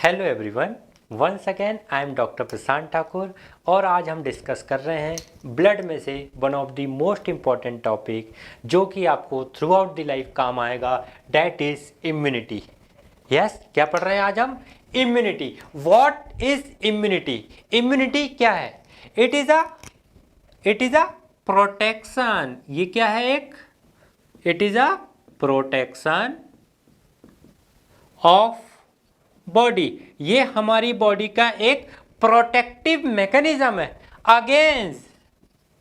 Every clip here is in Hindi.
Hello everyone, once again I am doctor Prashant Thakur और आज हम डिस्कस कर रहे हैं ब्लड में से one of the most important topic जो कि आपको थ्रू आउट द लाइफ काम आएगा, डैट इज इम्यूनिटी। यस, क्या पढ़ रहे हैं आज हम? Immunity. What is immunity? Immunity क्या है? It is a protection. ये क्या है? It is a protection of body. ये हमारी बॉडी का एक प्रोटेक्टिव मैकेनिज्म है अगेंस्ट,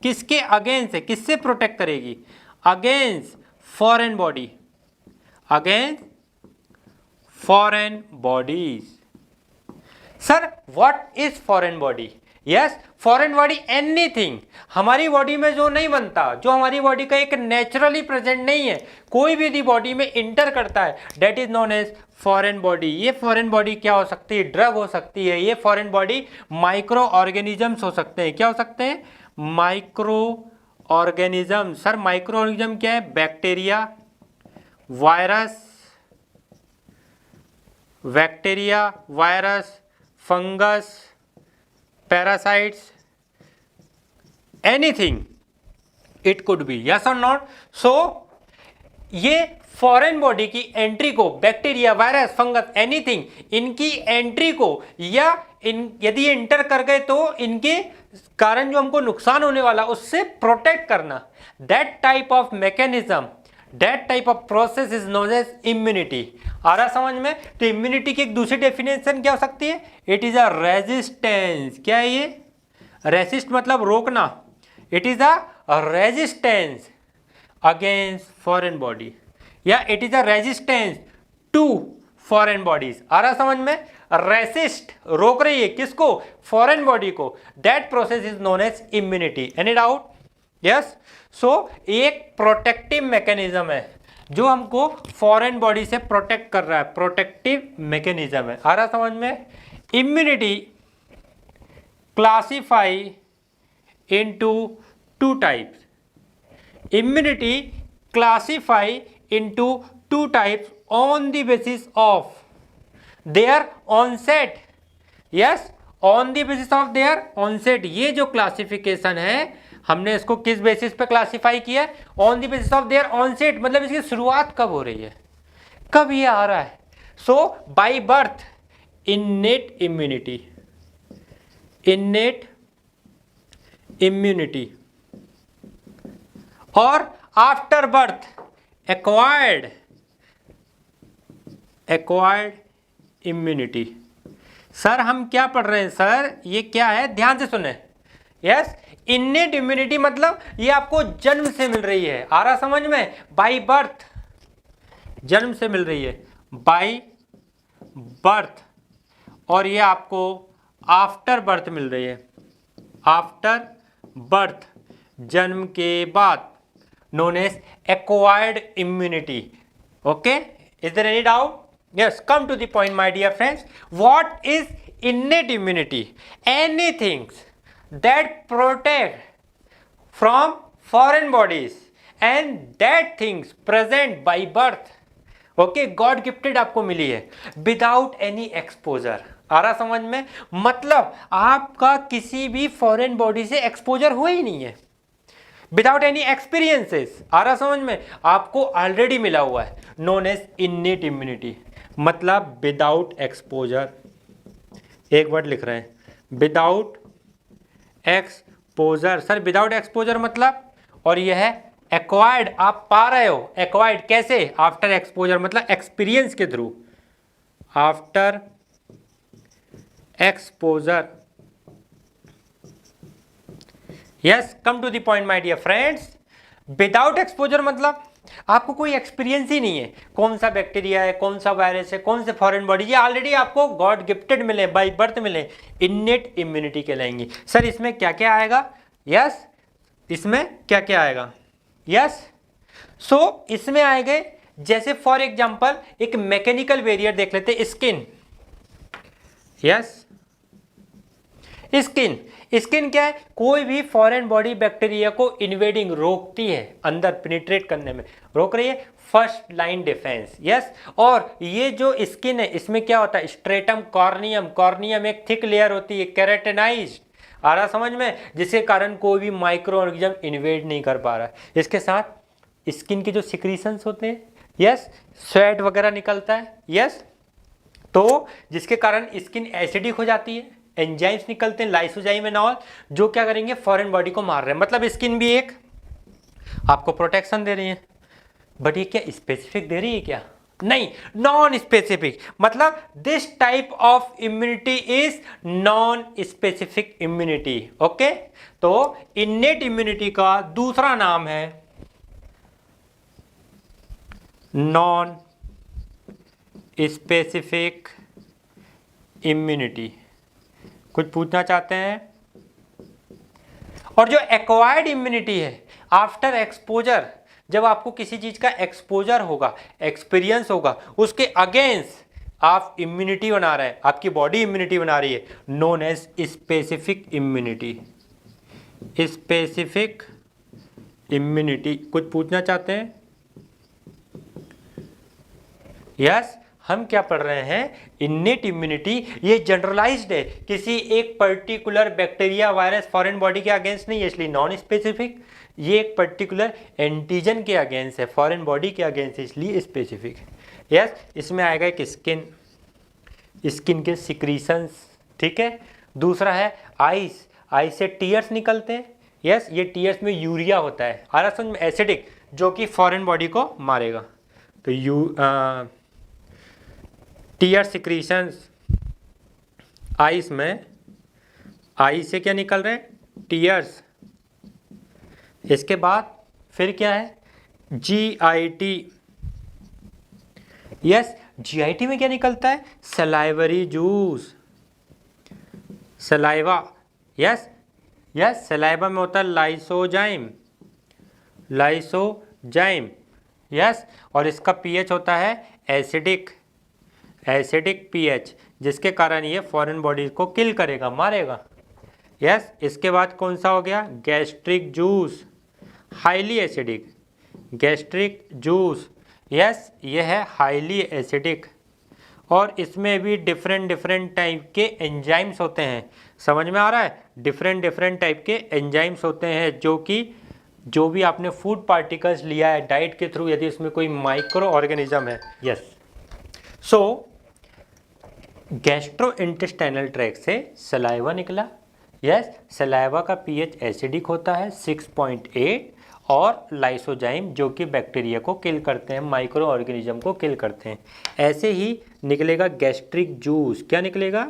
किसके अगेंस्ट है? किससे प्रोटेक्ट करेगी? Against foreign body, against foreign bodies. Sir what is foreign body? Yes, foreign body anything हमारी बॉडी में जो नहीं बनता, जो हमारी बॉडी का एक नेचुरली प्रेजेंट नहीं है, कोई भी यदि बॉडी में इंटर करता है, that is known as foreign body. ये फॉरेन बॉडी क्या हो सकती है? ड्रग हो सकती है। ये फॉरेन बॉडी माइक्रो ऑर्गेनिजम्स हो सकते हैं। क्या हो सकते हैं? Micro organism. Sir micro organism क्या है? Bacteria, virus, fungus, parasites, anything it could be. Yes और नॉट? सो ये फॉरेन बॉडी की एंट्री को, बैक्टीरिया, वायरस, फंगस, एनीथिंग, इनकी एंट्री को या यदि एंटर कर गए तो इनके कारण जो हमको नुकसान होने वाला उससे प्रोटेक्ट करना, that type of mechanism, that type of process is known as immunity. आ रहा समझ में? तो इम्यूनिटी की एक दूसरी डेफिनेशन क्या हो सकती है? It is a resistance. क्या है ये? रेसिस्ट मतलब रोकना। It is a resistance against foreign body या it is a resistance to foreign bodies. आ रहा समझ में? रेसिस्ट, रोक रही है किसको? फॉरेन बॉडी को। That process is known as immunity. Any doubt? Yes. So एक प्रोटेक्टिव मैकेनिज्म है जो हमको फॉरेन बॉडी से प्रोटेक्ट कर रहा है, प्रोटेक्टिव मैकेनिज्म है। आ रहा समझ में? Immunity classify into two types. Immunity classify into two types on the basis of their onset. Yes, on the basis of their onset. ये जो क्लासिफिकेशन है हमने इसको किस बेसिस पे क्लासिफाई किया? On the basis of their onset, मतलब इसकी शुरुआत कब हो रही है, कब ये आ रहा है। So by birth innate immunity, innate immunity, और after birth acquired immunity. Sir हम क्या पढ़ रहे हैं सर? ये क्या है? ध्यान से सुने। यस, इन्नेट इम्यूनिटी मतलब ये आपको जन्म से मिल रही है। आ रहा समझ में? बाय बर्थ, जन्म से मिल रही है, बाय बर्थ, और ये आपको आफ्टर बर्थ मिल रही है, आफ्टर बर्थ, जन्म के बाद, known as acquired immunity. Okay, is there any doubt? Yes, come to the point my dear friends. What is innate immunity? Anything that protect from foreign bodies and that things present by birth, okay, God gifted आपको मिली है without any exposure। आ रहा समझ में? मतलब आपका किसी भी फॉरेन बॉडी से एक्सपोजर हुआ ही नहीं है, विदाउट एनी एक्सपीरियंसेस। आ रहा समझ में? आपको ऑलरेडी मिला हुआ है, नोन एज इन्नेट इम्यूनिटी, मतलब विदाउट एक्सपोजर। एक वर्ड लिख रहे हैं, without exposure. Sir without exposure मतलब, और यह है एक्वायर्ड, आप पा रहे हो। एक्वायर्ड कैसे? आफ्टर एक्सपोजर, मतलब एक्सपीरियंस के through, after exposure. Yes, come to the point my dear friends. Without exposure मतलब आपको कोई एक्सपीरियंस ही नहीं है, कौन सा बैक्टीरिया है, कौन सा वायरस है, कौन से फॉरेन बॉडी, ये ऑलरेडी आपको गॉड गिफ्टेड मिले, बाय बर्थ मिले, इन्नेट इम्यूनिटी कहलाएंगी। सर इसमें क्या क्या आएगा? यस, इसमें क्या क्या आएगा? यस, सो इसमें आएंगे जैसे फॉर एग्जांपल एक मैकेनिकल बैरियर देख लेते, स्किन। यस, स्किन, स्किन क्या है? कोई भी फॉरेन बॉडी बैक्टीरिया को इन्वेडिंग रोकती है, अंदर पेनिट्रेट करने में रोक रही है, फर्स्ट लाइन डिफेंस। यस, और ये जो स्किन है इसमें क्या होता है? स्ट्रेटम कॉर्नियम, कॉर्नियम एक थिक लेयर होती है, केराटिनाइज्ड, आ रहा समझ में, जिसके कारण कोई भी माइक्रो ऑर्गेनिज्म इन्वेड नहीं कर पा रहा है। इसके साथ स्किन के जो सिक्रीशंस होते हैं, यस, स्वेट वगैरह निकलता है, यस, तो जिसके कारण स्किन एसिडिक हो जाती है, एंजाइम्स निकलते हैं लाइसोजाइम एंड ऑल, जो क्या करेंगे? फॉरेन बॉडी को मार रहे हैं। मतलब स्किन भी एक आपको प्रोटेक्शन दे रही है, बट ये क्या स्पेसिफिक दे रही है क्या? नहीं, नॉन स्पेसिफिक। मतलब this type of immunity is non specific immunity. Okay, तो इन्नेट इम्यूनिटी का दूसरा नाम है नॉन स्पेसिफिक इम्यूनिटी। कुछ पूछना चाहते हैं? और जो एक्वायर्ड इम्यूनिटी है आफ्टर एक्सपोजर, जब आपको किसी चीज का एक्सपोजर होगा, एक्सपीरियंस होगा, उसके अगेंस्ट आप इम्यूनिटी बना रहे हैं, आपकी बॉडी इम्यूनिटी बना रही है, known as specific immunity. Specific immunity. कुछ पूछना चाहते हैं? यस, हम क्या पढ़ रहे हैं? Innate immunity. ये जनरलाइज्ड है, किसी एक particular bacteria, virus, foreign body के अगेंस्ट नहीं है, इसलिए नॉन स्पेसिफिक। ये एक पर्टिकुलर एंटीजन के अगेंस्ट है, फॉरेन बॉडी के अगेंस्ट है, इसलिए स्पेसिफिक। यस, इसमें आएगा एक स्किन, स्किन के सिक्रीशंस, ठीक है। दूसरा है आइस, आइस से टीयर्स निकलते हैं। यस, ये टीयर्स में यूरिया होता है, आ रहा समझ में, एसिडिक, जो कि फॉरेन बॉडी को मारेगा। तो टीयर सिक्रीशंस आइस में, आइस से क्या निकल रहे हैं? टीयर्स। इसके बाद फिर क्या है? जीआईटी। यस, जीआईटी में क्या निकलता है? Salivary juice, saliva. Yes, yes, saliva में होता है लाइसोजाइम, लाइसोजाइम। यस, और इसका पीएच होता है एसिडिक, एसिडिक पीएच, जिसके कारण ये फॉरेन बॉडी को किल करेगा, मारेगा। यस, इसके बाद कौन सा हो गया? Gastric juice, highly acidic, gastric juice. Yes, ये है हाईली एसिडिक, और इसमें भी डिफरेंट डिफरेंट टाइप के एंजाइम्स होते हैं। समझ में आ रहा है? डिफरेंट डिफरेंट टाइप के एंजाइम्स होते हैं, जो कि जो भी आपने फूड पार्टिकल्स लिया है डाइट के थ्रू, यदि उसमें कोई माइक्रो ऑर्गेनिज्म है। यस, सो गैस्ट्रो इंटेस्टाइनल ट्रैक्ट से सलाइवा निकला। यस, सलाइवा का पीएच एसिडिक होता है 6.8, और लाइसोजाइम जो कि बैक्टीरिया को किल करते हैं, माइक्रो ऑर्गेनिज्म को किल करते हैं। ऐसे ही निकलेगा गैस्ट्रिक जूस। क्या निकलेगा?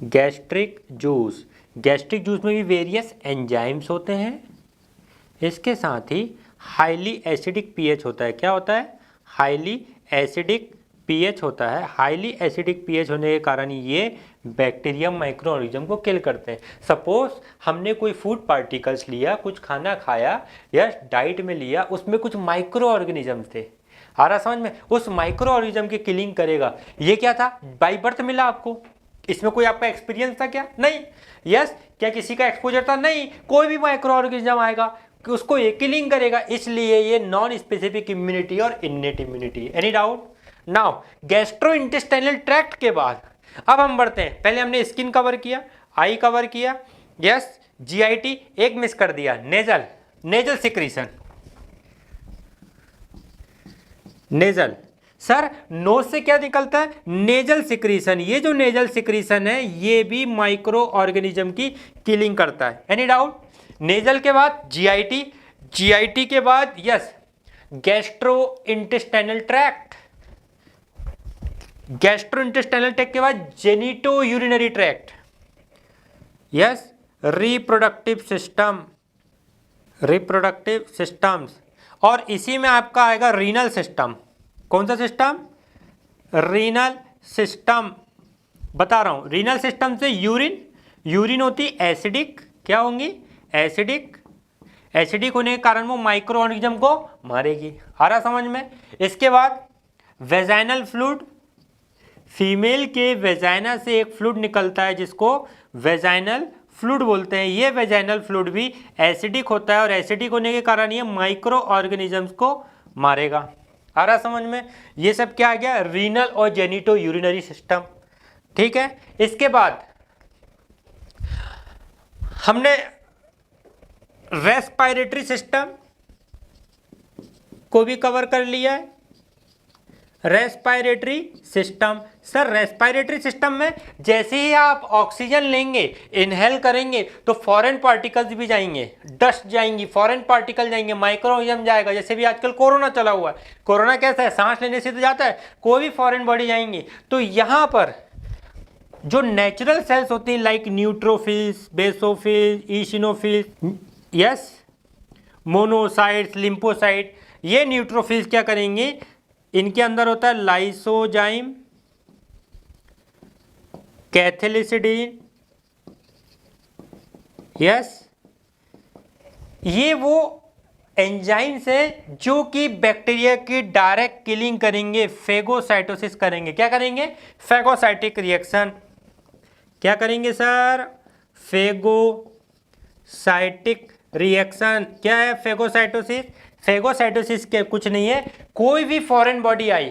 Gastric juice. गैस्ट्रिक जूस में भी वेरियस एंजाइम्स होते हैं, इसके साथ ही हाईली एसिडिक पीएच होता है। क्या होता है? हाईली एसिडिक पीएच होता है। हाईली एसिडिक पीएच होने के कारण ये बैक्टीरिया, माइक्रो ऑर्गेनिज्म को किल करते हैं। सपोज हमने कोई फूड पार्टिकल्स लिया, कुछ खाना खाया या डाइट में लिया, उसमें कुछ माइक्रो ऑर्गेनिज्म थे, आ रहा समझ में? उस माइक्रो ऑर्गेनिज्म की किलिंग करेगा। ये क्या था? बाय बर्थ मिला आपको, इसमें कोई आपका एक्सपीरियंस था क्या? नहीं। यस, क्या किसी का एक्सपोजर था? नहीं। कोई भी माइक्रो ऑर्गेनिज्म आएगा कि उसको ये किलिंग करेगा, इसलिए ये नॉन स्पेसिफिक इम्यूनिटी और innate immunity. Any doubt? Now gastro intestinal tract के बाद अब हम बढ़ते हैं। पहले हमने स्किन कवर किया, आई कवर किया, यस, जीआईटी, एक मिस कर दिया, nasal, nasal secretion. Nasal, sir nose से क्या निकलता है? Nasal secretion. ये जो नेजल सिक्रीशन है ये भी माइक्रो ऑर्गेनिज्म की किलिंग करता है। Any doubt? नेजल के बाद जीआईटी, जीआईटी के बाद yes gastro intestinal tract, gastro intestinal tract के बाद genito urinary tract, yes, reproductive system, reproductive systems, और इसी में आपका आएगा रीनल सिस्टम। कौन सा सिस्टम? Renal system. बता रहा हूं, रीनल सिस्टम से यूरिन, यूरिन होती एसिडिक, क्या होंगी? एसिडिक, एसिडिक होने के कारण वो माइक्रो ऑर्गेनिज्म को मारेगी। आ रहा समझ में? इसके बाद वेजाइनल फ्लूइड, फीमेल के वेजाइना से एक फ्लूइड निकलता है जिसको वेजाइनल फ्लूइड बोलते हैं। ये वेजाइनल फ्लूइड भी एसिडिक होता है और एसिडिक होने के कारण ये माइक्रो ऑर्गेनिजम्स को मारेगा। आ रहा समझ में? ये सब क्या आ गया? रीनल और जेनिटो यूरिनरी सिस्टम। ठीक है, इसके बाद हमने रेस्पिरेटरी सिस्टम को भी कवर कर लिया है। Respiratory system, sir respiratory system में जैसे ही आप ऑक्सीजन लेंगे, इनहेल करेंगे, तो फॉरेन पार्टिकल्स भी जाएंगे, डस्ट जाएंगी, फॉरेन पार्टिकल जाएंगे, माइक्रोऑर्गेनिज्म जाएगा। जैसे भी आजकल कोरोना चला हुआ है, कोरोना कैसा है? सांस लेने से तो जाता है, कोई भी फॉरेन बॉडी जाएंगी। तो यहाँ पर जो नेचुरल सेल्स होती हैं like neutrophils, basophils, eosinophils, yes, monocytes, lymphocyte, ये न्यूट्रोफिल्स क्या करेंगे? इनके अंदर होता है लाइसोजाइम, कैथेलिसिडीन, यस, ये वो एंजाइम्स हैं जो कि बैक्टीरिया की डायरेक्ट किलिंग करेंगे, फेगोसाइटोसिस करेंगे। क्या करेंगे? Phagocytic reaction. क्या करेंगे सर? Phagocytic reaction. क्या है फेगोसाइटोसिस? फेगोसाइटोसिस के कुछ नहीं है, कोई भी फॉरेन बॉडी आई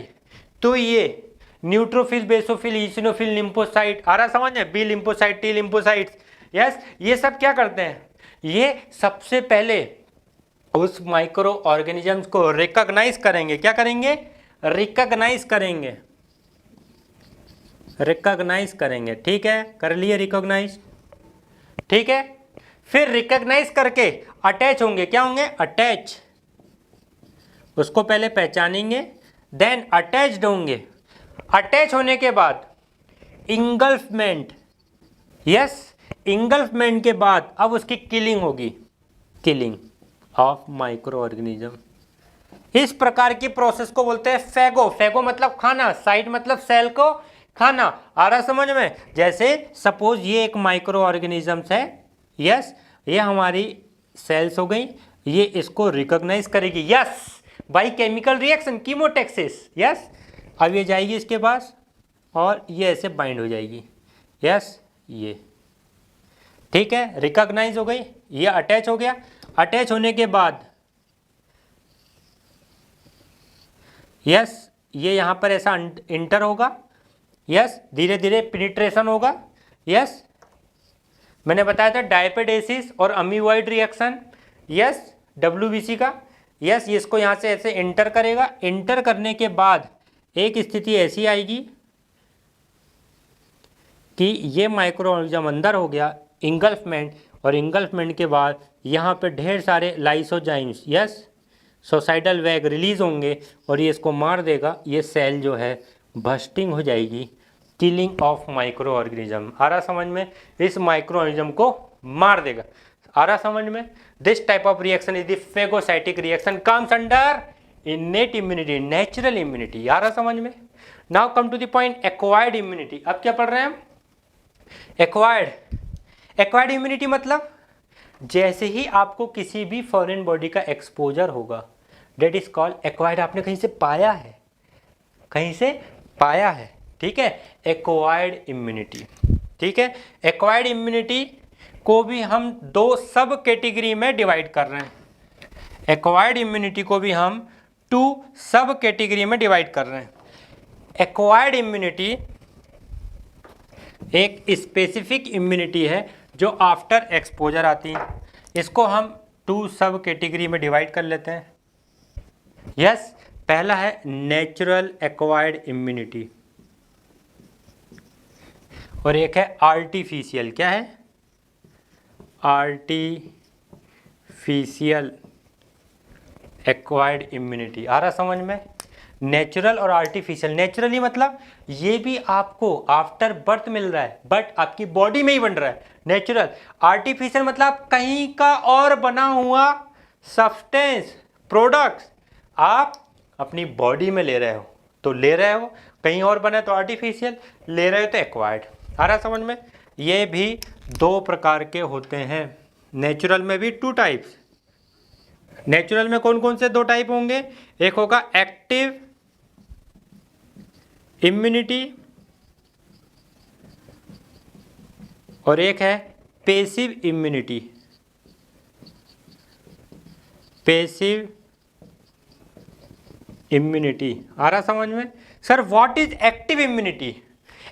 तो ये न्यूट्रोफिल, बेसोफिल, ईसिनोफिल, लिम्फोसाइट, आ रहा समझ में? B lymphocyte, T lymphocytes, yes, ये सब क्या करते हैं? ये सबसे पहले उस माइक्रो ऑर्गेनिजम्स को रिकॉग्नाइज करेंगे। क्या करेंगे? रिकॉग्नाइज करेंगे, रिकॉग्नाइज करेंगे। ठीक है, कर लिए रिकॉग्नाइज। ठीक है, फिर रिकॉग्नाइज करके अटैच होंगे। क्या होंगे? अटैच। उसको पहले पहचानेंगे, देन अटैच्ड होंगे। अटैच होने के बाद इंगल्फमेंट, यस, इंगल्फमेंट के बाद अब उसकी किलिंग होगी, किलिंग ऑफ माइक्रो ऑर्गेनिज्म। इस प्रकार की प्रोसेस को बोलते हैं फेगो। फेगो मतलब खाना, साइड मतलब सेल को खाना। आ रहा समझ में? जैसे सपोज ये एक माइक्रो ऑर्गेनिजम्स है, यस, ये हमारी सेल्स हो गई, ये इसको रिकॉग्नाइज करेगी, yes, by chemical reaction, chemotaxis, yes. अब ये जाएगी इसके पास और ये ऐसे बाइंड हो जाएगी, यस, ये ठीक है, रिकॉग्नाइज हो गई। ये अटैच हो गया। अटैच होने के बाद यस, ये यहाँ पर ऐसा इंटर होगा, यस, धीरे धीरे पेनिट्रेशन होगा, यस, मैंने बताया था डायपेडेसिस और अमीबॉइड रिएक्शन, यस, WBC का, यस, ये इसको यहाँ से ऐसे इंटर करेगा। इंटर करने के बाद एक स्थिति ऐसी आएगी कि ये माइक्रो ऑर्गेनिज्म अंदर हो गया, इंगल्फमेंट, और इंगल्फमेंट के बाद यहाँ पे ढेर सारे लाइसोजाइम्स, यस, सोसाइडल वैग रिलीज होंगे और ये इसको मार देगा। ये सेल जो है बस्टिंग हो जाएगी, किलिंग ऑफ माइक्रो ऑर्गेनिज्म। आ रहा समझ में? इस माइक्रो ऑर्गेनिज्म को मार देगा। आ रहा समझ में? This type of reaction is the phagocytic reaction, comes under innate immunity, natural immunity. आ रहा समझ में? Now come to the point, acquired immunity. अब क्या पढ़ रहे हैं हम? एक्वायर्ड इम्यूनिटी मतलब जैसे ही आपको किसी भी फॉरेन बॉडी का एक्सपोजर होगा, डेट इज कॉल्ड एक्वायर्ड। आपने कहीं से पाया है, कहीं से पाया है, ठीक है, एक्वायर्ड इम्यूनिटी। ठीक है, एक्वायर्ड इम्यूनिटी को भी हम दो सब कैटेगरी में डिवाइड कर रहे हैं। एक्वायर्ड इम्यूनिटी को भी हम 2 सब कैटेगरी में डिवाइड कर रहे हैं। एक्वायर्ड इम्यूनिटी एक स्पेसिफिक इम्यूनिटी है जो आफ्टर एक्सपोजर आती है। इसको हम 2 सब कैटेगरी में डिवाइड कर लेते हैं। यस, पहला है नेचुरल एक्वायर्ड इम्यूनिटी और एक है आर्टिफिशियल। क्या है? Artificial acquired immunity. आ रहा समझ में? नेचुरल और आर्टिफिशियल। नेचुरली मतलब ये भी आपको आफ्टर बर्थ मिल रहा है बट आपकी बॉडी में ही बन रहा है, नेचुरल। आर्टिफिशियल मतलब कहीं का और बना हुआ सब्सटेंस, प्रोडक्ट्स आप अपनी बॉडी में ले रहे हो तो ले रहे हो, कहीं और बना तो आर्टिफिशियल, ले रहे हो तो एक्वायर्ड। आ रहा समझ में? ये भी 2 प्रकार के होते हैं। नेचुरल में भी 2 टाइप्स। नेचुरल में कौन कौन से 2 टाइप होंगे? एक होगा एक्टिव इम्यूनिटी और एक है पेसिव इम्यूनिटी। पेसिव इम्यूनिटी आ रहा समझ में? Sir what is active immunity?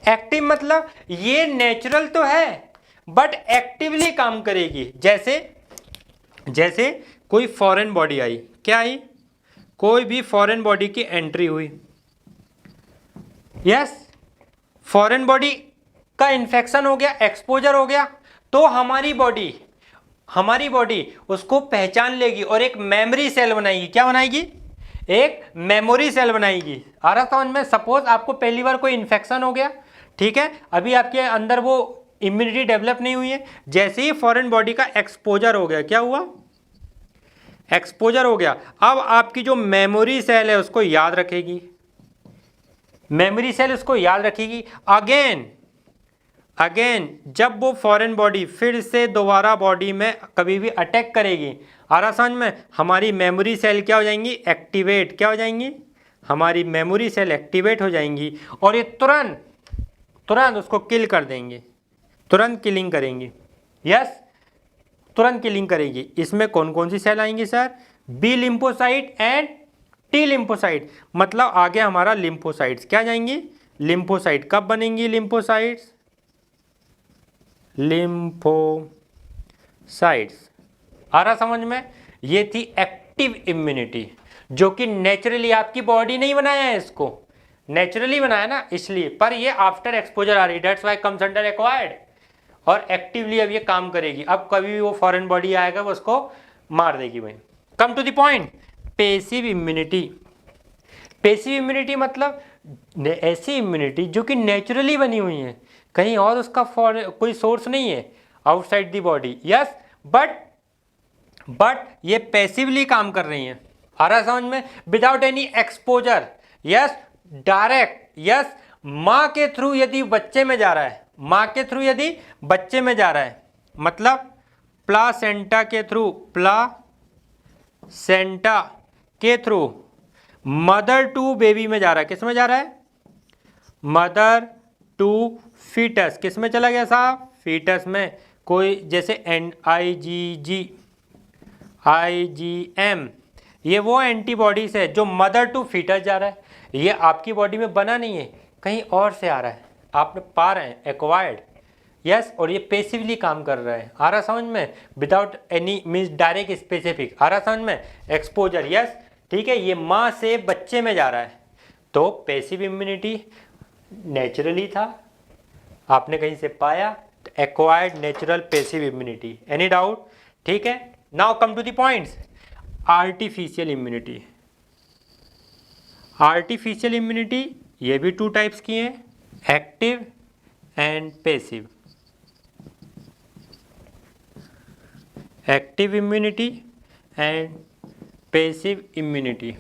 Active मतलब ये नेचुरल तो है बट एक्टिवली काम करेगी। जैसे जैसे कोई फॉरेन बॉडी आई, क्या आई? कोई भी फॉरेन बॉडी की एंट्री हुई, यस, फॉरेन बॉडी का इन्फेक्शन हो गया, एक्सपोजर हो गया, तो हमारी बॉडी उसको पहचान लेगी और एक मेमोरी सेल बनाएगी। क्या बनाएगी? एक मेमोरी सेल बनाएगी। आ रहा समझ में? सपोज आपको पहली बार कोई इन्फेक्शन हो गया, ठीक है, अभी आपके अंदर वो इम्यूनिटी डेवलप नहीं हुई है, जैसे ही फॉरेन बॉडी का एक्सपोजर हो गया, क्या हुआ? एक्सपोजर हो गया। अब आपकी जो मेमोरी सेल है उसको याद रखेगी, मेमोरी सेल उसको याद रखेगी। अगेन जब वो फॉरेन बॉडी फिर से दोबारा बॉडी में कभी भी अटैक करेगी, आ रहा समझ में, हमारी मेमोरी सेल क्या हो जाएंगी? एक्टिवेट। क्या हो जाएंगी? हमारी मेमोरी सेल एक्टिवेट हो जाएंगी और ये तुरंत उसको किल कर देंगे, तुरंत किलिंग करेंगी। यस, तुरंत किलिंग करेगी। इसमें कौन कौन सी सेल आएंगी sir? B lymphocyte and T lymphocyte. मतलब आगे हमारा लिम्फोसाइट्स क्या जाएंगी? लिम्फोसाइट। कब बनेंगी लिम्फोसाइट्स? लिम्फोसाइट्स। आ रहा समझ में? ये थी एक्टिव इम्यूनिटी, जो कि नेचुरली आपकी बॉडी नहीं बनाया है, इसको नेचुरली बनाया ना, इसलिए। पर ये आफ्टर एक्सपोजर आ रही, that's why comes under acquired. और एक्टिवली अब ये काम करेगी। अब कभी भी वो फॉरेन बॉडी आएगा वो उसको मार देगी भाई। Come to the point, passive immunity. Passive immunity मतलब ऐसी इम्यूनिटी जो कि नेचुरली बनी हुई है, कहीं और उसका कोई सोर्स नहीं है outside the body. Yes, but ये पैसिवली काम कर रही हैं। आ रहा समझ में? Without any exposure. Yes, direct. Yes, माँ के थ्रू यदि बच्चे में जा रहा है, माँ के थ्रू यदि बच्चे में जा रहा है, मतलब प्लासेंटा के थ्रू, प्लासेंटा के थ्रू मदर टू बेबी में जा रहा है। किस में जा रहा है? Mother to foetus. किस में चला गया साहब? फीटस में। कोई जैसे IgM, ये वो एंटीबॉडीज है जो मदर टू फीटस जा रहा है। ये आपकी बॉडी में बना नहीं है, कहीं और से आ रहा है, आप पा रहे हैं, एक्वायर्ड। यस, और ये पैसिवली काम कर रहा है। आ रहा समझ में? Without any means direct specific. आ रहा समझ में? एक्सपोजर। यस, ठीक है, ये माँ से बच्चे में जा रहा है, तो पैसिव इम्यूनिटी नेचुरली था, आपने कहीं से पाया, acquired natural passive immunity. Any doubt? ठीक है, now come to the points. Artificial immunity. Artificial immunity ये भी टू टाइप्स की हैं, active and passive. Active immunity and passive immunity.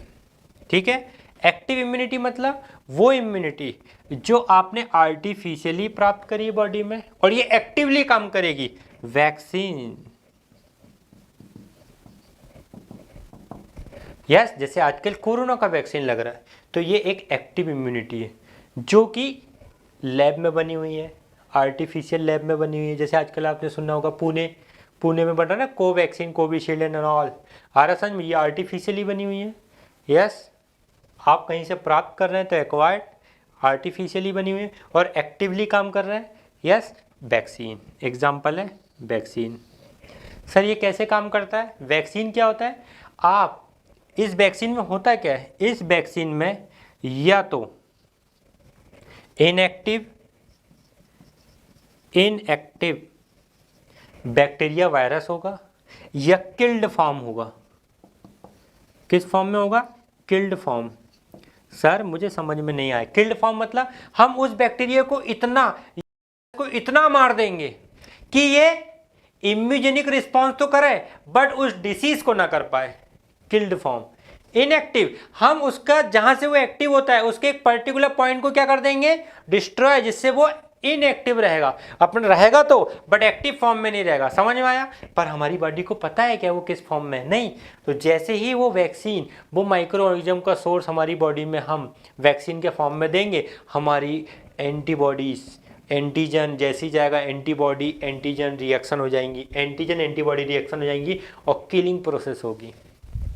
ठीक है, एक्टिव इम्यूनिटी मतलब वो इम्यूनिटी जो आपने आर्टिफिशियली प्राप्त करी है बॉडी में और ये एक्टिवली काम करेगी। वैक्सीन। यस, जैसे आजकल कोरोना का वैक्सीन लग रहा है, तो ये एक एक्टिव इम्यूनिटी है जो कि लैब में बनी हुई है, आर्टिफिशियल लैब में बनी हुई है। जैसे आजकल आपने सुना होगा पुणे में बन रहा है ना कोवैक्सीन, कोविशील्ड एंड ऑल। आ रहा समझ में? ये आर्टिफिशियली बनी हुई है। यस, आप कहीं से प्राप्त कर रहे हैं तो एक्वायर्ड, आर्टिफिशियली बनी हुई है, और एक्टिवली काम कर रहे हैं। यस, वैक्सीन एग्जाम्पल है वैक्सीन। सर ये कैसे काम करता है? वैक्सीन क्या होता है? आप इस वैक्सीन में होता क्या है? इस वैक्सीन में या तो इनएक्टिव बैक्टीरिया वायरस होगा या किल्ड फॉर्म होगा। किस फॉर्म में होगा? Killed form. सर मुझे समझ में नहीं आया, किल्ड फॉर्म मतलब हम उस बैक्टीरिया को इतना मार देंगे कि ये इम्यूजेनिक रिस्पॉन्स तो करे बट उस डिसीज को ना कर पाए। Killed form. इनएक्टिव, हम उसका जहां से वो एक्टिव होता है उसके एक पर्टिकुलर पॉइंट को क्या कर देंगे? डिस्ट्रॉय, जिससे वो इनएक्टिव रहेगा। अपन रहेगा तो बट एक्टिव फॉर्म में नहीं रहेगा। समझ में आया? पर हमारी बॉडी को पता है क्या वो किस फॉर्म में? नहीं। तो जैसे ही वो वैक्सीन, वो माइक्रो ऑर्गेनिज्म का सोर्स हमारी बॉडी में हम वैक्सीन के फॉर्म में देंगे, हमारी एंटीबॉडीज एंटीजन जैसी जाएगा एंटीबॉडी एंटीजन रिएक्शन हो जाएंगी, एंटीजन एंटीबॉडी रिएक्शन हो जाएंगी और किलिंग प्रोसेस होगी।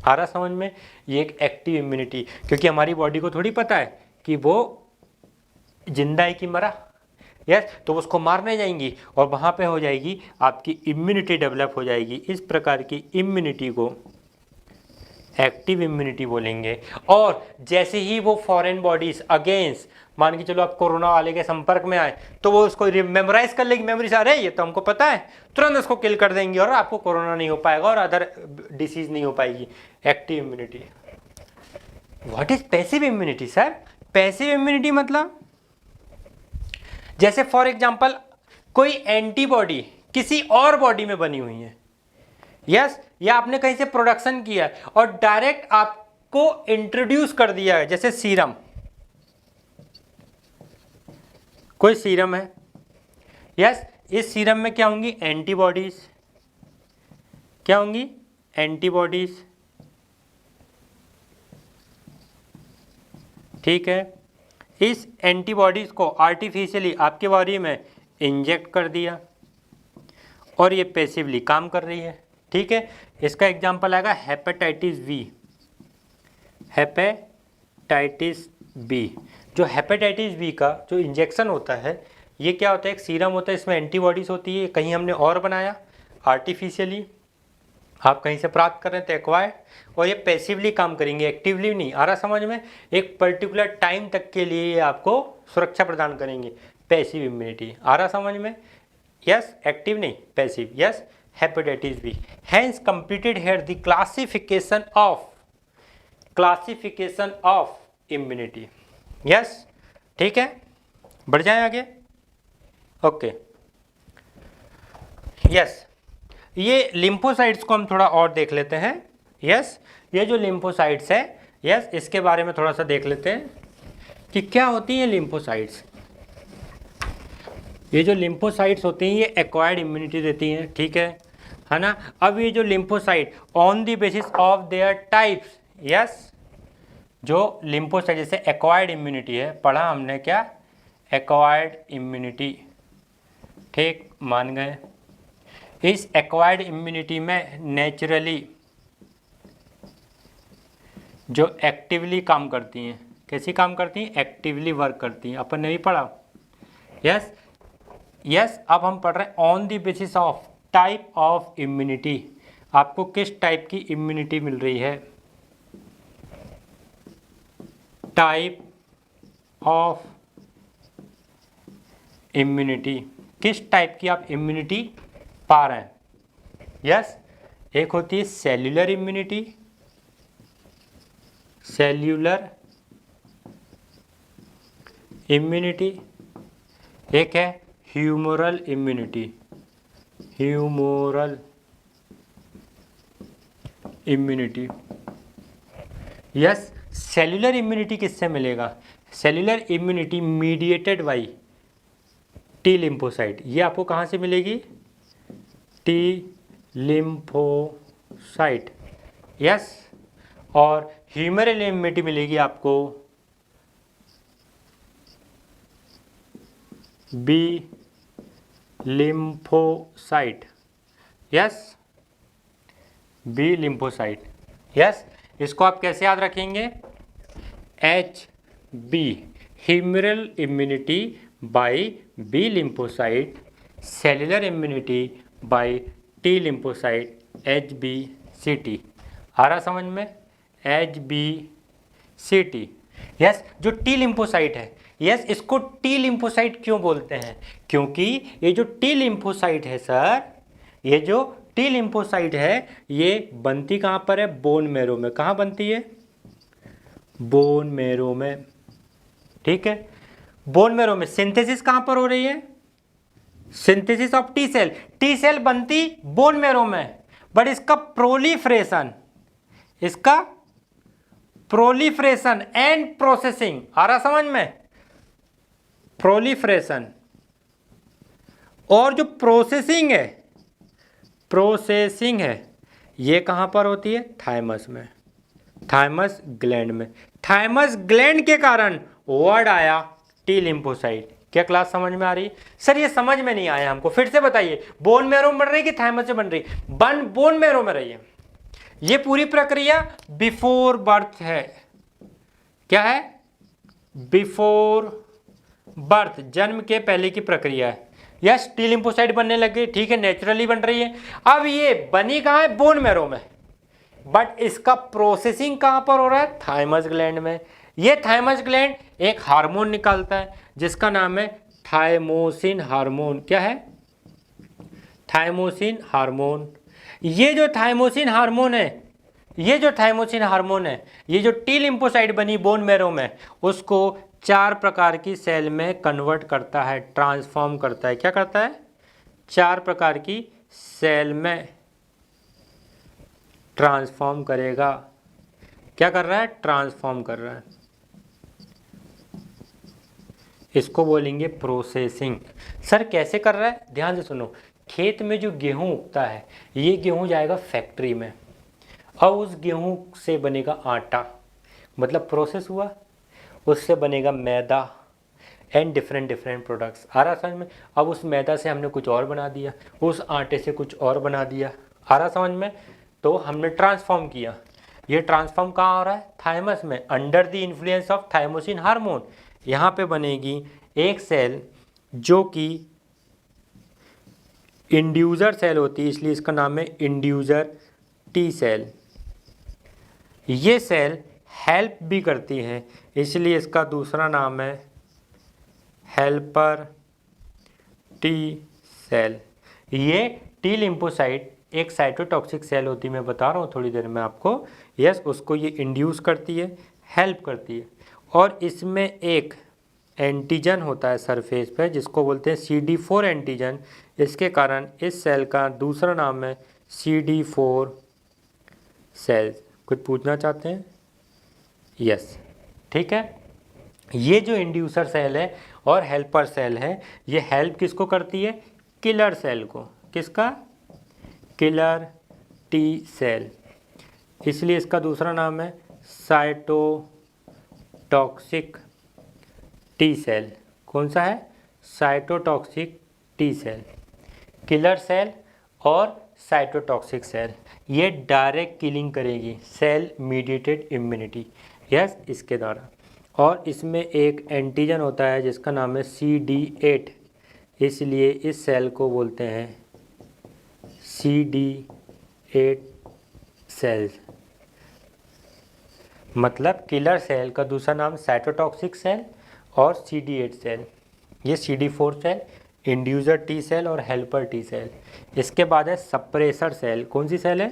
आ रहा समझ में? ये एक एक्टिव इम्यूनिटी, क्योंकि हमारी बॉडी को थोड़ी पता है कि वो जिंदा है कि मरा। यस, तो उसको मारने जाएंगी और वहाँ पे हो जाएगी आपकी इम्यूनिटी डेवलप हो जाएगी। इस प्रकार की इम्यूनिटी को एक्टिव इम्यूनिटी बोलेंगे। और जैसे ही वो फॉरेन बॉडीज अगेंस्ट, मान के चलो आप कोरोना वाले के संपर्क में आए तो वो उसको मेमोराइज कर लेगी, मेमोरी से अरे ये तो हमको पता है, तुरंत उसको किल कर देंगे और आपको कोरोना नहीं हो पाएगा और अदर डिसीज नहीं हो पाएगी। Active immunity. What is passive immunity sir? Passive immunity मतलब जैसे फॉर एग्जाम्पल कोई एंटीबॉडी किसी और बॉडी में बनी हुई है, यस, या आपने कहीं से प्रोडक्शन किया और डायरेक्ट आपको इंट्रोड्यूस कर दिया है, जैसे सीरम, कोई सीरम है, यस, इस सीरम में क्या होंगी? एंटीबॉडीज। क्या होंगी? एंटीबॉडीज। ठीक है, इस एंटीबॉडीज को आर्टिफिशियली आपके बॉडी में इंजेक्ट कर दिया और ये पैसिवली काम कर रही है। ठीक है, इसका एग्जांपल आएगा हेपेटाइटिस बी। हेपेटाइटिस बी, जो हेपेटाइटिस बी का जो इंजेक्शन होता है, ये क्या होता है? एक सीरम होता है, इसमें एंटीबॉडीज होती है, कहीं हमने और बनाया आर्टिफिशियली, आप कहीं से प्राप्त कर रहे हैं तो एक्वायर्ड, और ये पैसिवली काम करेंगे, एक्टिवली नहीं। आ रहा समझ में? एक पर्टिकुलर टाइम तक के लिए ये आपको सुरक्षा प्रदान करेंगे। Passive immunity. आ रहा समझ में? यस, एक्टिव नहीं, passive. Yes, hepatitis B. Hence completed here the classification of immunity. Yes, ठीक है, बढ़ जाए आगे। ओके, यस, ये लिम्फोसाइट्स को हम थोड़ा और देख लेते हैं। यस, ये जो लिम्फोसाइट्स है, यस, इसके बारे में थोड़ा सा देख लेते हैं कि क्या होती हैं लिम्फोसाइट्स। ये जो लिम्फोसाइट्स होती हैं ये एक्वायर्ड इम्यूनिटी देती हैं, ठीक है ना। अब ये जो lymphocyte on the basis of there types, yes, जो लिम्फोसाइट जैसे एक्वायर्ड इम्यूनिटी है, पढ़ा हमने क्या? एक्वायर्ड इम्यूनिटी, ठीक, मान गए। इस एक्वायर्ड इम्यूनिटी में नेचुरली जो एक्टिवली काम करती हैं, कैसी काम करती हैं? एक्टिवली वर्क करती हैं, अपन ने भी पढ़ा। यस, यस, अब हम पढ़ रहे हैं on the basis of type of immunity. आपको किस टाइप की इम्यूनिटी मिल रही है? टाइप ऑफ इम्यूनिटी, किस टाइप की आप इम्यूनिटी पा रहे हैं? यस, एक होती है सेल्यूलर इम्यूनिटी, सेल्यूलर इम्यूनिटी, एक है humoral immunity, humoral immunity. Yes, cellular immunity किससे मिलेगा? Cellular immunity mediated by T lymphocyte. ये आपको कहाँ से मिलेगी? T lymphocyte. यस, और ह्यूमरल इम्यूनिटी मिलेगी आपको B lymphocyte. Yes, B lymphocyte. Yes, इसको आप कैसे याद रखेंगे? H B, humoral immunity by B lymphocyte, cellular immunity by T lymphocyte, H B C T. आ रहा समझ में? H B C T. Yes, जो टी लिम्फोसाइट है, यस, इसको टी लिम्फोसाइट क्यों बोलते हैं? क्योंकि ये जो टी लिम्फोसाइट है सर, ये जो टी लिम्फोसाइट है, ये बनती कहाँ पर है? बोन मैरो में। कहाँ बनती है? बोन मैरो में, ठीक है। बोन मैरो में सिंथेसिस कहाँ पर हो रही है? Synthesis of T cell. T cell बनती बोन मैरो में, बट इसका प्रोलिफरेशन, इसका प्रोलिफरेशन एंड प्रोसेसिंग, आ रहा समझ में? प्रोलिफरेशन और जो प्रोसेसिंग है, प्रोसेसिंग है, ये कहां पर होती है? थाइमस में, थाइमस ग्लैंड में। थाइमस ग्लैंड के कारण वर्ड आया टी लिम्फोसाइट। क्या क्लास समझ में आ रही है? सर ये समझ में नहीं आया हमको, फिर से बताइए। बोन मैरो में बन रही कि थाइमस से बन रही? बोन मैरो में रही है। ये पूरी प्रक्रिया बिफोर बर्थ है। क्या है? बिफोर बर्थ, जन्म के पहले की प्रक्रिया है। यस, टी लिम्फोसाइट बनने लग गई, ठीक है, नेचुरली बन रही है। अब ये बनी कहाँ है? बोन मैरो में। बट इसका प्रोसेसिंग कहाँ पर हो रहा है? थाइमस ग्लैंड में। ये थाइमस ग्लैंड एक हार्मोन निकालता है जिसका नाम है थाइमोसिन हार्मोन। क्या है? Thymosin hormone. ये जो थाइमोसिन हार्मोन है, ये जो टी लिम्फोसाइट बनी बोन मैरो में, उसको 4 प्रकार की सेल में कन्वर्ट करता है, ट्रांसफॉर्म करता है। क्या करता है? 4 प्रकार की सेल में ट्रांसफॉर्म करेगा। क्या कर रहा है? ट्रांसफॉर्म कर रहा है। इसको बोलेंगे प्रोसेसिंग। सर कैसे कर रहा है? ध्यान से सुनो। खेत में जो गेहूं उगता है, ये गेहूं जाएगा फैक्ट्री में, और उस गेहूं से बनेगा आटा, मतलब प्रोसेस हुआ, उससे बनेगा मैदा एंड डिफरेंट प्रोडक्ट्स। आ रहा समझ में? अब उस मैदा से हमने कुछ और बना दिया, उस आटे से कुछ और बना दिया। आ रहा समझ में? तो हमने ट्रांसफॉर्म किया। ये ट्रांसफॉर्म कहाँ हो रहा है? थाइमस में, under the influence of thymosin hormone. यहाँ पे बनेगी एक सेल जो कि इंड्यूसर सेल होती है, इसलिए इसका नाम है इंड्यूसर टी सेल। ये सेल हेल्प भी करती हैं, इसलिए इसका दूसरा नाम है हेल्पर टी सेल। ये टी लिम्फोसाइट एक साइटोटॉक्सिक सेल होती है, मैं बता रहा हूँ थोड़ी देर में आपको। यस, उसको ये इंड्यूस करती है, हेल्प करती है। और इसमें एक एंटीजन होता है सरफेस पे जिसको बोलते हैं CD4 एंटीजन। इसके कारण इस सेल का दूसरा नाम है CD4 सेल्स। कुछ पूछना चाहते हैं? यस, ठीक है। ये जो इंड्यूसर सेल है और हेल्पर सेल है, ये हेल्प किसको करती है? किलर सेल को। किसका? Killer T cell. इसलिए इसका दूसरा नाम है साइटोटॉक्सिक टी सेल। कौन सा है? Cytotoxic T cell. Killer cell और साइटोटॉक्सिक सेल, ये डायरेक्ट किलिंग करेगी, सेल मीडिएटेड इम्यूनिटी। यस, इसके द्वारा। और इसमें एक एंटीजन होता है जिसका नाम है CD8, इसलिए इस सेल को बोलते हैं CD8 सेल्स। मतलब किलर सेल का दूसरा नाम साइटोटॉक्सिक सेल और CD8 सेल। ये CD4 cell, inducer T cell और हेल्पर टी सेल। इसके बाद है सप्रेसर सेल। कौन सी सेल है?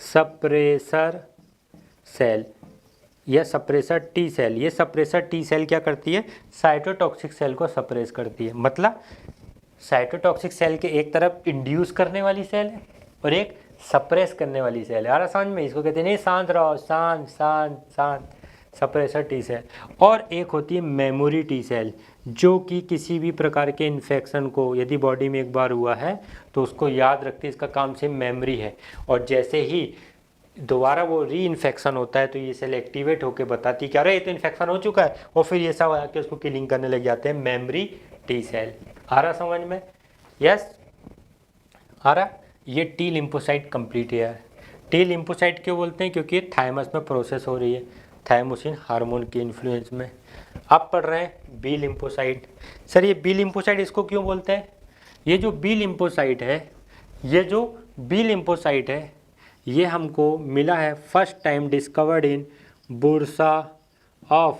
सप्रेसर सेल या सप्रेसर टी सेल। ये सप्रेसर टी सेल क्या करती है? साइटोटॉक्सिक सेल को सप्रेस करती है। मतलब साइटोटॉक्सिक सेल के एक तरफ इंड्यूस करने वाली सेल है और एक सप्रेस करने वाली सेल है। आ रहा समझ में? इसको कहते हैं नहीं शांत रहो, शांत शांत शांत, सप्रेसर टी सेल। और एक होती है मेमोरी टी सेल, जो कि किसी भी प्रकार के इन्फेक्शन को यदि बॉडी में एक बार हुआ है तो उसको याद रखती है। इसका काम से मेमोरी है, और जैसे ही दोबारा वो री इन्फेक्शन होता है तो ये सेल एक्टिवेट होकर बताती है कि अरे ये तो इन्फेक्शन हो चुका है, और फिर ये सब आके उसको किलिंग करने लग जाते हैं, मेमोरी टी सेल। आ रहा समझ में? यस, आ रहा? ये टी लिम्फोसाइट कंप्लीट है। टी लिम्फोसाइट क्यों बोलते हैं? क्योंकि थाइमस में प्रोसेस हो रही है थाइमोसिन हार्मोन के इन्फ्लुएंस में। अब पढ़ रहे हैं बी लिम्फोसाइट। सर ये बी लिम्फोसाइट इसको क्यों बोलते हैं? ये जो बी लिम्फोसाइट है, ये हमको मिला है first time discovered in bursa of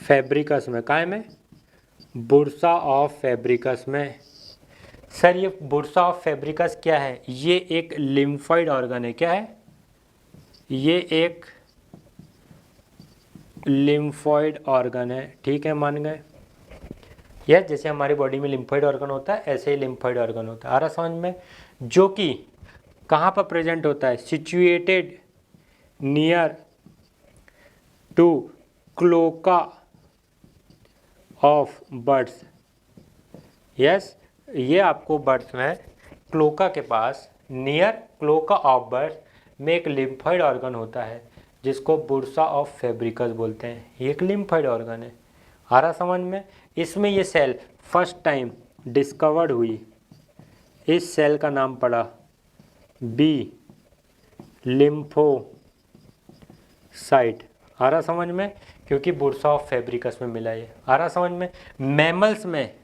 Fabricius में। काय में? बुर्सा ऑफ फैब्रिकस में। सर ये बुर्सा ऑफ फैब्रिकस क्या है? ये एक लिम्फॉइड ऑर्गन है। क्या है? ये एक लिम्फॉइड ऑर्गन है, ठीक है, मान गए? यस, जैसे हमारी बॉडी में लिम्फॉइड ऑर्गन होता है ऐसे ही लिम्फॉइड ऑर्गन होता है। आ रहा समझ में? जो कि कहाँ पर प्रेजेंट होता है? Situated near to cloaca of birds. Yes, ये आपको बर्ड्स में क्लोका के पास, नियर क्लोका ऑफ बर्ड्स में एक लिम्फॉइड ऑर्गन होता है जिसको बुर्सा ऑफ फैब्रिकस बोलते हैं। ये एक लिम्फॉइड ऑर्गन है। आ रहा समझ में। इसमें ये सेल फर्स्ट टाइम डिस्कवर्ड हुई, इस सेल का नाम पड़ा बी लिम्फोसाइट। आ रहा समझ में, क्योंकि बुर्सा ऑफ फैब्रिकस में मिला ये। आ रहा समझ में। मैमल्स में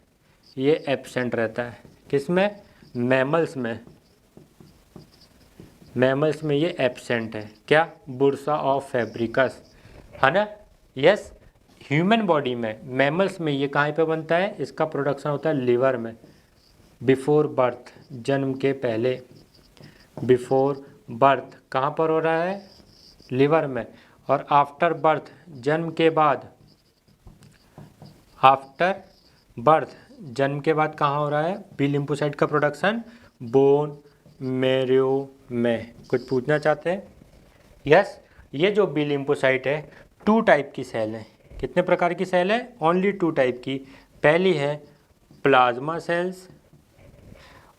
ये एब्सेंट रहता है, किसमें, मैमल्स में। मैमल्स में ये एब्सेंट है, क्या, बुर्सा ऑफ फैब्रिकस, है ना। यस, ह्यूमन बॉडी में, मैमल्स में ये कहाँ पे बनता है, इसका प्रोडक्शन होता है लिवर में, बिफोर बर्थ, जन्म के पहले, बिफोर बर्थ कहाँ पर हो रहा है, लिवर में। और आफ्टर बर्थ, जन्म के बाद, आफ्टर बर्थ जन्म के बाद कहाँ हो रहा है, बी लिम्फोसाइट का प्रोडक्शन बोन मैरो में। कुछ पूछना चाहते हैं। यस, ये जो बी लिम्फोसाइट है 2 टाइप की सेल है। कितने प्रकार की सेल है, ओनली 2 टाइप की। पहली है प्लाज्मा सेल्स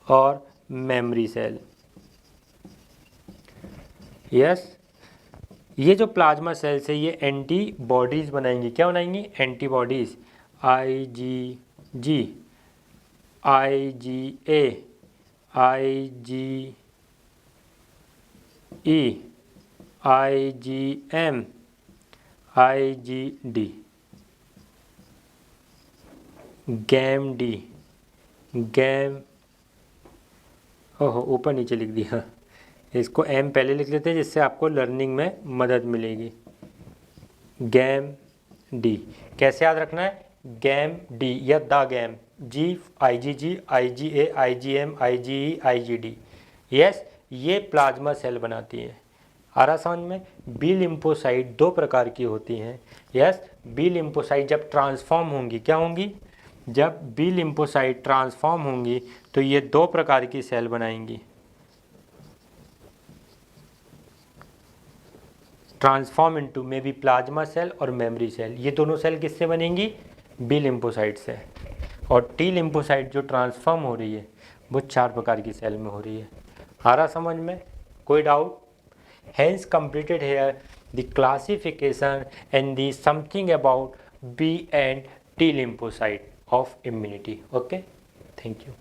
और मेमोरी सेल। यस, ये जो प्लाज्मा सेल्स है ये एंटीबॉडीज़ बनाएंगी, क्या बनाएंगी, antibodies, IgG, IgA, IgE, IgM, IgD, GAMD, GAM, ओहो ऊपर नीचे लिख दिया, इसको एम पहले लिख लेते हैं जिससे आपको लर्निंग में मदद मिलेगी। गैम डी, कैसे याद रखना है, गैम डी या the GAM, G IgG, IgA, IgM, IgE, IgD। Yes, ये प्लाज्मा सेल बनाती है। आ रहा समझ में। बी लिम्फोसाइट 2 प्रकार की होती हैं। यस, बी लिम्फोसाइट जब ट्रांसफॉर्म होंगी, क्या होंगी, जब बी लिम्फोसाइट ट्रांसफॉर्म होंगी तो ये 2 प्रकार की सेल बनाएंगी। Transform into may B plasma cell और मेमोरी सेल। ये दोनों सेल किससे बनेंगी, बी लिम्फोसाइट से। और टी लिम्फोसाइट जो ट्रांसफॉर्म हो रही है वो 4 प्रकार की सेल में हो रही है। आ रहा समझ में, कोई doubt. Hence completed here the classification and the something about B and T lymphocyte of immunity. Okay, thank you.